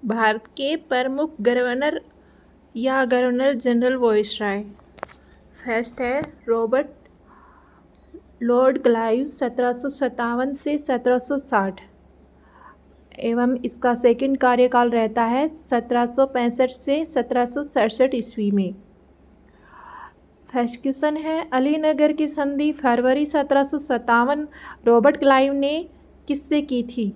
भारत के प्रमुख गवर्नर या गवर्नर जनरल वायसराय। फर्स्ट है रॉबर्ट लॉर्ड क्लाइव 1757 से 1760 एवं इसका सेकंड कार्यकाल रहता है 1765 से 1767 ईस्वी में। फर्स्ट क्वेश्चन है अलीनगर की संधि फरवरी 1757 रॉबर्ट क्लाइव ने किससे की थी?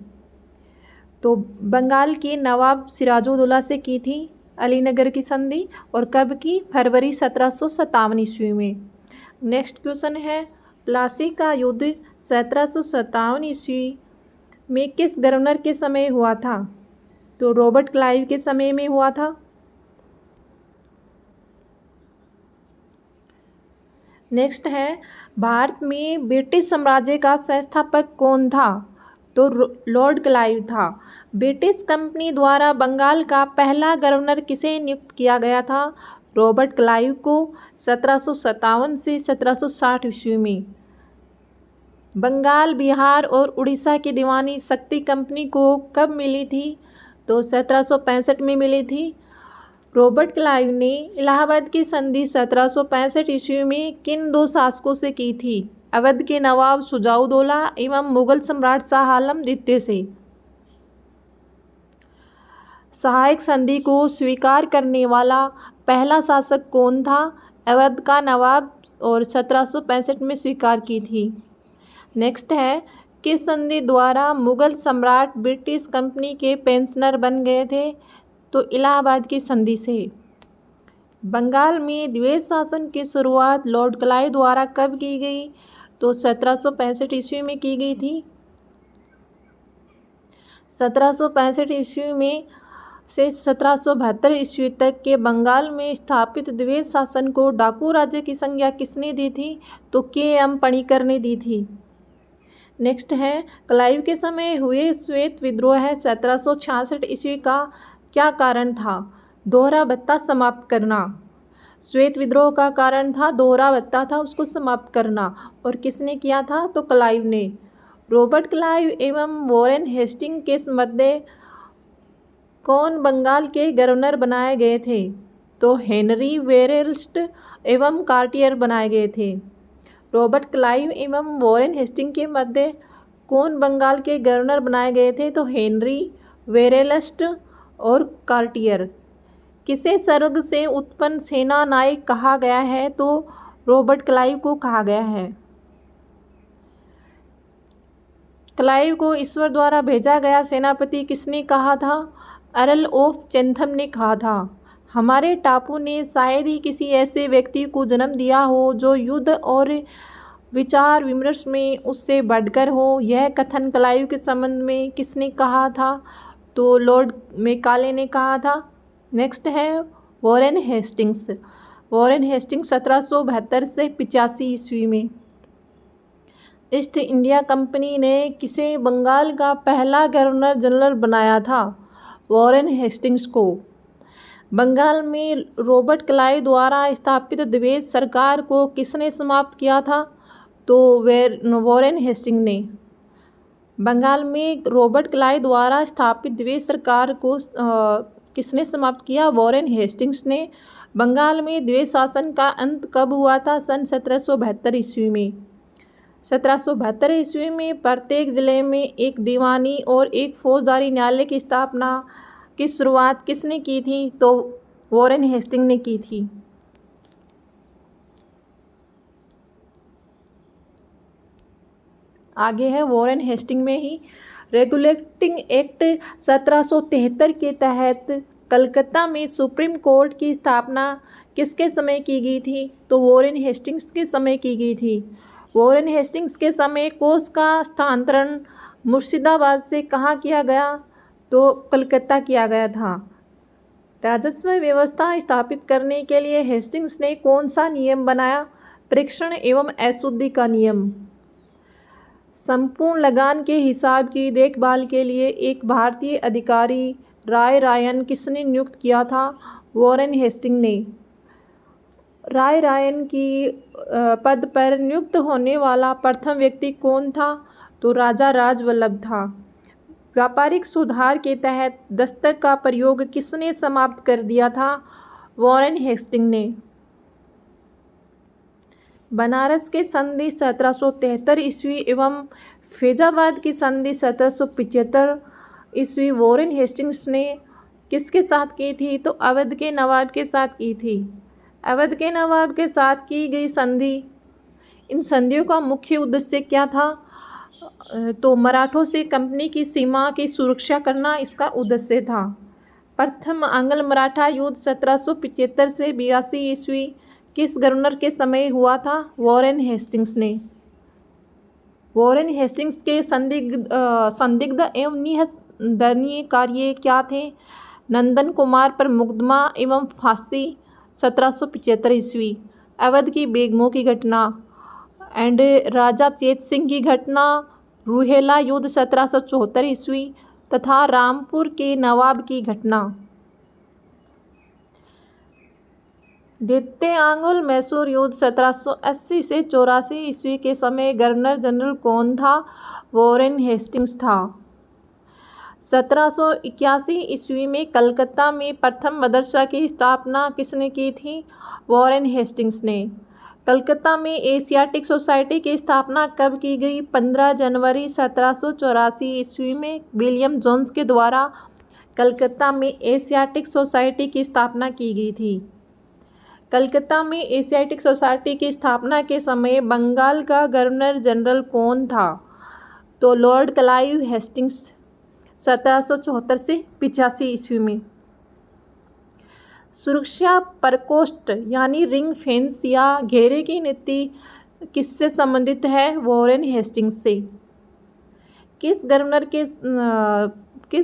तो बंगाल के नवाब सिराजुद्दौला से की थी अलीनगर की संधि। और कब की? फरवरी 1757 ईस्वी में। नेक्स्ट क्वेश्चन है प्लासी का युद्ध 1757 ईस्वी में किस गवर्नर के समय हुआ था? तो रॉबर्ट क्लाइव के समय में हुआ था। नेक्स्ट है भारत में ब्रिटिश साम्राज्य का संस्थापक कौन था? तो लॉर्ड क्लाइव था। ब्रिटिश कंपनी द्वारा बंगाल का पहला गवर्नर किसे नियुक्त किया गया था? रॉबर्ट क्लाइव को 1757 से 1760 ईस्वी में। बंगाल, बिहार और उड़ीसा की दीवानी शक्ति कंपनी को कब मिली थी? तो 1765 में मिली थी। रॉबर्ट क्लाइव ने इलाहाबाद की संधि 1765 ईस्वी में किन दो शासकों से की थी? अवध के नवाब शुजाउद्दौला एवं मुगल सम्राट शाह आलम द्वितीय से। सहायक संधि को स्वीकार करने वाला पहला शासक कौन था? अवध का नवाब, और 1765 में स्वीकार की थी। नेक्स्ट है किस संधि द्वारा मुगल सम्राट ब्रिटिश कंपनी के पेंशनर बन गए थे? तो इलाहाबाद की संधि से। बंगाल में द्वैध शासन की शुरुआत लॉर्ड क्लाइव द्वारा कब की गई? तो 1765 ईस्वी में की गई थी। 1765 ईस्वी में से 1772 ईस्वी तक के बंगाल में स्थापित द्वैध शासन को डाकू राज्य की संज्ञा किसने दी थी? तो के.एम. पणिकर ने दी थी। नेक्स्ट है क्लाइव के समय हुए श्वेत विद्रोह 1766 ईस्वी का क्या कारण था? दोहरा भत्ता समाप्त करना। श्वेत विद्रोह का कारण था दोहरा भत्ता था, उसको समाप्त करना। और किसने किया था? तो क्लाइव ने। रॉबर्ट क्लाइव एवं वॉरेन हेस्टिंग के मध्य कौन बंगाल के गवर्नर बनाए गए थे? तो हेनरी वेरेल्स्ट एवं कार्टियर बनाए गए थे। रॉबर्ट क्लाइव एवं वॉरेन हेस्टिंग के मध्य कौन बंगाल के गवर्नर बनाए गए थे? तो हेनरी वेरेल्स्ट और कार्टियर। किसे स्वर्ग से उत्पन्न सेना नायक कहा गया है? तो रॉबर्ट क्लाइव को कहा गया है। क्लाइव को ईश्वर द्वारा भेजा गया सेनापति किसने कहा था? अर्ल ऑफ चैथम ने कहा था। हमारे टापू ने शायद ही किसी ऐसे व्यक्ति को जन्म दिया हो जो युद्ध और विचार विमर्श में उससे बढ़कर हो। यह कथन क्लाइव के संबंध में किसने कहा था? तो लॉर्ड मेकाले ने कहा था। नेक्स्ट है वॉरेन हेस्टिंग्स। वॉरेन हेस्टिंग्स 1772 से 85 ईस्वी में। ईस्ट इंडिया कंपनी ने किसे बंगाल का पहला गवर्नर जनरल बनाया था? वॉरेन हेस्टिंग्स को। बंगाल में रॉबर्ट क्लाइव द्वारा स्थापित द्वैध सरकार को किसने समाप्त किया था? तो वॉरेन हेस्टिंग ने। बंगाल में रॉबर्ट क्लाइव द्वारा स्थापित द्वैध सरकार को किसने समाप्त किया? वॉरेन हेस्टिंग्स ने। बंगाल में द्वैध शासन का अंत कब हुआ था? सन 1772 ईस्वी में। 1772 ईस्वी में प्रत्येक जिले में एक दीवानी और एक फौजदारी न्यायालय की स्थापना की शुरुआत किसने की थी? तो वॉरेन हेस्टिंग ने की थी। आगे है वॉरेन हेस्टिंग में ही रेगुलेटिंग एक्ट 1773 के तहत कलकत्ता में सुप्रीम कोर्ट की स्थापना किसके समय की गई थी? तो वॉरेन हेस्टिंग्स के समय की गई थी। वॉरेन हेस्टिंग्स के समय कोर्ट का स्थानांतरण मुर्शिदाबाद से कहाँ किया गया? तो कलकत्ता किया गया था। राजस्व व्यवस्था स्थापित करने के लिए हेस्टिंग्स ने कौन सा नियम बनाया? परीक्षण एवं अशुद्धि का नियम। संपूर्ण लगान के हिसाब की देखभाल के लिए एक भारतीय अधिकारी राय रायन किसने नियुक्त किया था? वॉरेन हेस्टिंग ने। राय रायन की पद पर नियुक्त होने वाला प्रथम व्यक्ति कौन था? तो राजा राजवल्लभ था। व्यापारिक सुधार के तहत दस्तक का प्रयोग किसने समाप्त कर दिया था? वॉरेन हेस्टिंग ने। बनारस के संधि 1773 ईस्वी एवं फैजाबाद की संधि 1775 ईस्वी वॉरेन हेस्टिंग्स ने किसके साथ की थी? तो अवध के नवाब के साथ की थी। अवध के नवाब के साथ की गई संधि, इन संधियों का मुख्य उद्देश्य क्या था? तो मराठों से कंपनी की सीमा की सुरक्षा करना इसका उद्देश्य था। प्रथम आंग्ल मराठा युद्ध 1775 से 82 ईस्वी किस गवर्नर के समय हुआ था? वॉरेन हेस्टिंग्स ने। वॉरेन हेस्टिंग्स के संदिग्ध एवं निंदनीय कार्य क्या थे? नंदन कुमार पर मुकदमा एवं फांसी 1775 ईस्वी, अवध की बेगमों की घटना एंड राजा चेत सिंह की घटना, रूहेला युद्ध 1774 ईस्वी तथा रामपुर के नवाब की घटना। द्वितीय आंग्ल मैसूर युद्ध 1780 से 84 ईस्वी के समय गवर्नर जनरल कौन था? वॉरेन हेस्टिंग्स था। 1781 ईस्वी में कलकत्ता में प्रथम मदरसा की स्थापना किसने की थी? वॉरेन हेस्टिंग्स ने। कलकत्ता में एशियाटिक सोसाइटी की स्थापना कब की गई? 15 जनवरी 1784 ईस्वी में विलियम जोन्स के द्वारा कलकत्ता में एशियाटिक सोसाइटी की स्थापना की गई थी। कलकत्ता में एशियाटिक सोसाइटी की स्थापना के समय बंगाल का गवर्नर जनरल कौन था? तो लॉर्ड क्लाइव हेस्टिंग्स 1774 से 85 ईस्वी में। सुरक्षा प्रकोष्ठ यानी रिंग फेंस या घेरे की नीति किससे संबंधित है? वॉरेन हेस्टिंग्स से। किस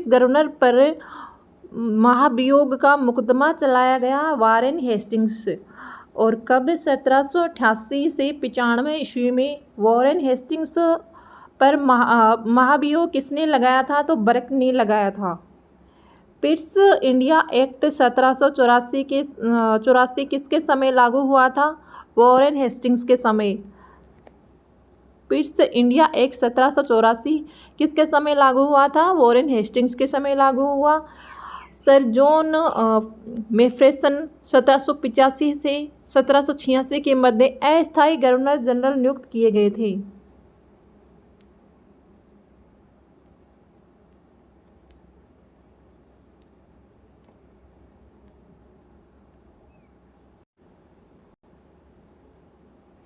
गवर्नर पर महाभियोग का मुकदमा चलाया गया? Warren Hastings. और कब? 1788 से 95 ईस्वी में वॉरेन हेस्टिंग्स पर महाभियोग किसने लगाया था? तो बर्क ने लगाया था। पिट्स इंडिया एक्ट 1784 किसके समय लागू हुआ था? वॉरेन हेस्टिंग्स के समय। पिट्स इंडिया एक्ट 1784 किसके समय लागू हुआ था? वॉरेन हेस्टिंग्स के समय लागू हुआ। सर जॉन मेफेरसन 1785 से 1786 के मध्य अस्थायी गवर्नर जनरल नियुक्त किए गए थे।